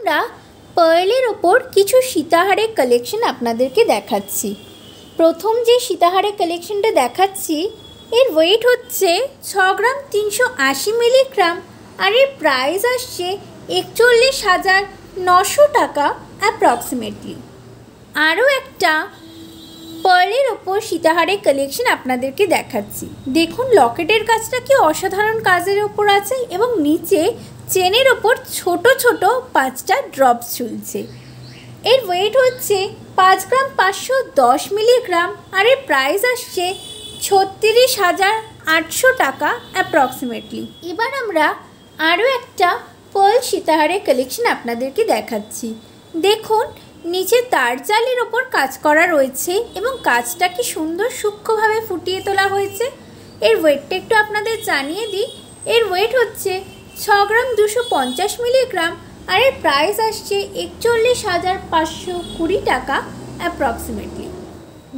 আমরা পার্লের ওপর কিছু সীতাহারের কালেকশন আপনাদেরকে দেখাচ্ছি। প্রথম যে সীতাহারের কালেকশনটা দেখাচ্ছি এর ওয়েট হচ্ছে 6 গ্রাম 380 মিলিগ্রাম আর এর প্রাইস আসছে 41,900 টাকা অ্যাপ্রক্সিমেটলি। আরও একটা পার্লের ওপর সীতাহারের কালেকশন আপনাদেরকে দেখাচ্ছি। দেখুন লকেটের কাজটা কি অসাধারণ কাজের ওপর আছে এবং নিচে চেনের ওপর ছোট ছোট 5টা ড্রপস ঝুলছে। এর ওয়েট হচ্ছে 5 গ্রাম 510 মিলিগ্রাম আর এর প্রাইস আসছে 36,800 টাকা অ্যাপ্রক্সিমেটলি। এবার আমরা আরও একটা পার্ল সীতাহারের কালেকশন আপনাদেরকে দেখাচ্ছি। দেখুন নিচে তার জালের ওপর কাজ করা রয়েছে এবং কাজটা কি সুন্দর সূক্ষ্মভাবে ফুটিয়ে তোলা হয়েছে। এর ওয়েটটা একটু আপনাদের জানিয়ে দিই। এর ওয়েট হচ্ছে 6 গ্রাম 250 মিলিগ্রাম আর এর প্রাইস আসছে 41,520 টাকা অ্যাপ্রক্সিমেটলি।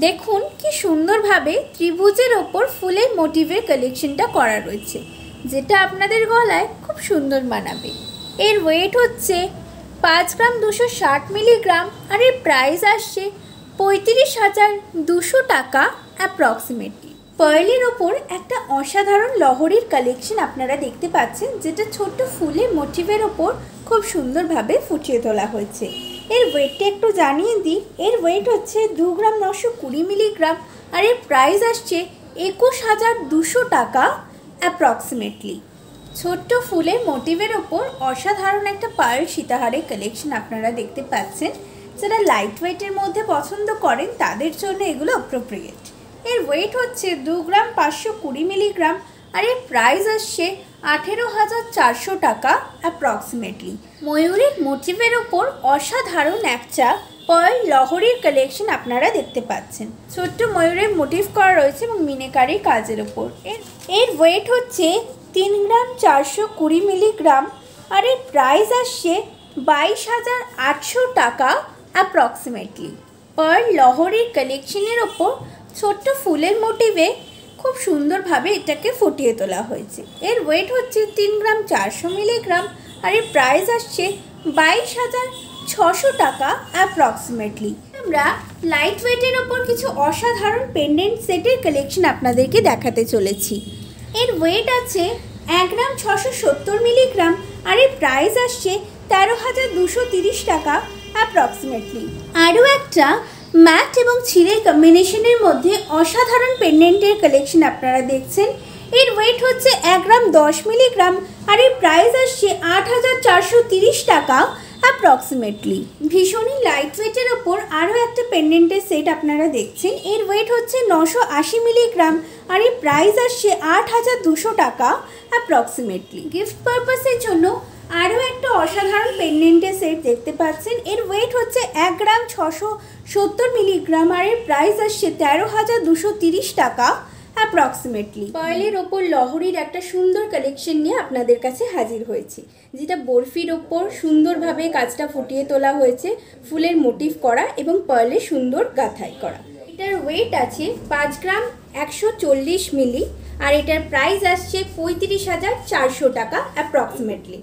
দেখুন কি সুন্দরভাবে ত্রিভুজের ওপর ফুলের মোটিভের কালেকশনটা করা রয়েছে, যেটা আপনাদের গলায় খুব সুন্দর মানাবে। এর ওয়েট হচ্ছে 5 গ্রাম 260 মিলিগ্রাম আর এর প্রাইস আসছে 35,200 টাকা অ্যাপ্রক্সিমেটলি। পার্লের ওপর একটা অসাধারণ লহরীর কালেকশন আপনারা দেখতে পাচ্ছেন, যেটা ছোট্ট ফুলের মোটিভের ওপর খুব সুন্দরভাবে ফুটিয়ে তোলা হয়েছে। এর ওয়েটটা একটু জানিয়ে দিই। এর ওয়েট হচ্ছে 2 গ্রাম 920 মিলিগ্রাম আর এর প্রাইস আসছে 21,200 টাকা অ্যাপ্রক্সিমেটলি। ছোট্ট ফুলের মোটিভের ওপর অসাধারণ একটা পার্ল সীতাহারের কালেকশন আপনারা দেখতে পাচ্ছেন। যারা লাইট ওয়েটের মধ্যে পছন্দ করেন তাদের জন্য এগুলো অ্যাপ্রোপ্রিয়েট। এর ওয়েট হচ্ছে 2 গ্রাম 520 মিলিগ্রাম আর এর প্রাইস আসছে 18,400 টাকা অ্যাপ্রক্সিমেটলি। ময়ূরের মোটিভের ওপর অসাধারণ একটা পার্ল লহরীর কালেকশন আপনারা দেখতে পাচ্ছেন। ছোট্ট ময়ূরের মোটিভ করা রয়েছে এবং মিনেকারি কাজের ওপর। এর ওয়েট হচ্ছে 3 গ্রাম 420 মিলিগ্রাম আর এর প্রাইস আসছে 22,800 টাকা অ্যাপ্রক্সিমেটলি। পার্ল লহরীর কালেকশনের ওপর ছোট্ট ফুলের মোটিভে খুব সুন্দরভাবে এটাকে ফুটিয়ে তোলা হয়েছে। এর ওয়েট হচ্ছে 3 গ্রাম 400 মিলিগ্রাম আর এর প্রাইস আসছে 22,600 টাকা অ্যাপ্রক্সিমেটলি। আমরা লাইট ওয়েটের ওপর কিছু অসাধারণ পেন্ডেন্ট সেটের কালেকশন আপনাদেরকে দেখাতে চলেছি। এর ওয়েট আছে 1 গ্রাম 670 মিলিগ্রাম আর এর প্রাইস আসছে 13,230 টাকা অ্যাপ্রক্সিমেটলি। আরও একটা ম্যাট এবং ছিলের কম্বিনেশনের মধ্যে অসাধারণ পেন্ডেন্টের কালেকশন আপনারা দেখছেন। এর ওয়েট হচ্ছে 1 গ্রাম 10 মিলিগ্রাম আর এর প্রাইস আসছে 8,430 টাকা অ্যাপ্রক্সিমেটলি। ভীষণই লাইট ওয়েটের ওপর আরও একটা পেন্ডেন্টের সেট আপনারা দেখছেন। এর ওয়েট হচ্ছে 980 মিলিগ্রাম আর এর প্রাইস আসছে 8,200 টাকা অ্যাপ্রক্সিমেটলি। গিফট পারপাসের জন্য আরও একটা অসাধারণ পেন্ডেন্টের সেট দেখতে পাচ্ছেন। এর ওয়েট হচ্ছে 1 গ্রাম 670 মিলিগ্রাম আর এর প্রাইস আসছে 13,230 টাকা অ্যাপ্রক্সিমেটলি। পার্লের ওপর লহরীর একটা সুন্দর কালেকশন নিয়ে আপনাদের কাছে হাজির হয়েছি, যেটা বরফির ওপর সুন্দরভাবে কাজটা ফুটিয়ে তোলা হয়েছে, ফুলের মোটিভ করা এবং পার্লের সুন্দর গাঁথাই করা। এটার ওয়েট আছে 5 গ্রাম 140 মিলি আর এটার প্রাইস আসছে 35,400 টাকা অ্যাপ্রক্সিমেটলি।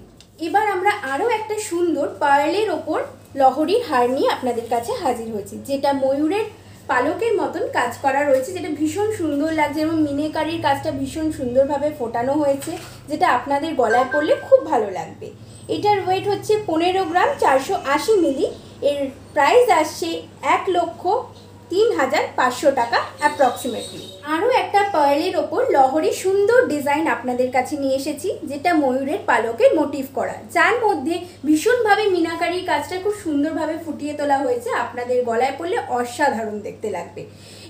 এবার আমরা আরও একটা সুন্দর পার্লের ওপর লহরীর হার নিয়ে আপনাদের কাছে হাজির হয়েছি, যেটা ময়ূরের পালকের মতন কাজ করা রয়েছে, যেটা ভীষণ সুন্দর লাগছে এবং মিনেকারির কাজটা ভীষণ সুন্দরভাবে ফোটানো হয়েছে, যেটা আপনাদের গলায় পরলে খুব ভালো লাগবে। এটার ওয়েট হচ্ছে 15 গ্রাম 480 মিলি। এর প্রাইস আসছে 1,03,500 টাকা অ্যাপ্রক্সিমেটলি। আরও একটা পার্লের ওপর লহরী সুন্দর ডিজাইন আপনাদের কাছে নিয়ে এসেছি, যেটা ময়ূরের পালকের মোটিভ করা, যার মধ্যে ভীষণভাবে মিনাকারির কাজটা খুব সুন্দরভাবে ফুটিয়ে তোলা হয়েছে। আপনাদের গলায় পরলে অসাধারণ দেখতে লাগবে।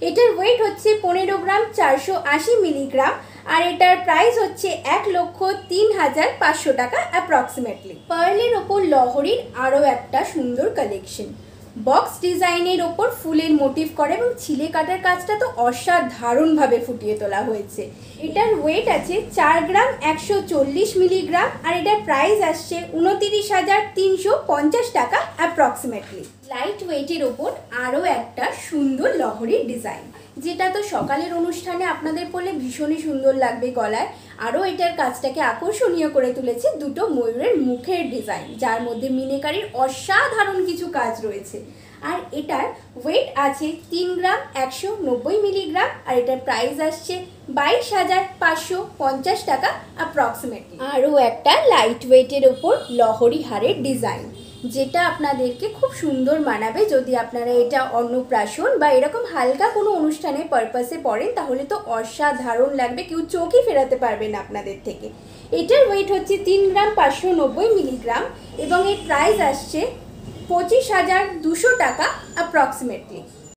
এটার ওয়েট হচ্ছে 15 গ্রাম 480 মিলিগ্রাম আর এটার প্রাইস হচ্ছে 1,03,500 টাকা অ্যাপ্রক্সিমেটলি। পার্লের ওপর লহরীর আরও একটা সুন্দর কালেকশন, বক্স ডিজাইনের ওপর ফুলের মোটিভ করা এবং ছিলে কাটার কাজটা তো অসাধারণভাবে ফুটিয়ে তোলা হয়েছে। এটার ওয়েট আছে 4 গ্রাম 140 মিলিগ্রাম আর এটার প্রাইস আসছে 29,350 টাকা অ্যাপ্রক্সিমেটলি। লাইট ওয়েটের ওপর আরও একটা সুন্দর লহরীর ডিজাইন, যেটা তো সকালের অনুষ্ঠানে আপনাদের পরলে ভীষণই সুন্দর লাগবে গলায়। আরও এটার কাজটাকে আকর্ষণীয় করে তুলেছে দুটো ময়ূরের মুখের ডিজাইন, যার মধ্যে মিনেকারির অসাধারণ কিছু কাজ রয়েছে। আর এটার ওয়েট আছে 3 গ্রাম 190 মিলিগ্রাম, আর এটার প্রাইস আসছে 22,550 টাকা অ্যাপ্রক্সিমেটলি। আরও একটা লাইট ওয়েটের ওপর লহরি হারের ডিজাইন, যেটা আপনাদেরকে খুব সুন্দর মানাবে। যদি আপনারা এটা অন্নপ্রাশন বা এরকম হালকা কোনো অনুষ্ঠানে পারপাসে পরেন তাহলে তো অসাধারণ লাগবে, কেউ চোখই ফেরাতে পারবে না আপনাদের থেকে। এটার ওয়েট হচ্ছে 3 গ্রাম 590 মিলিগ্রাম এবং এর প্রাইস আসছে 25,200 টাকা অ্যাপ্রক্সিমেটলি।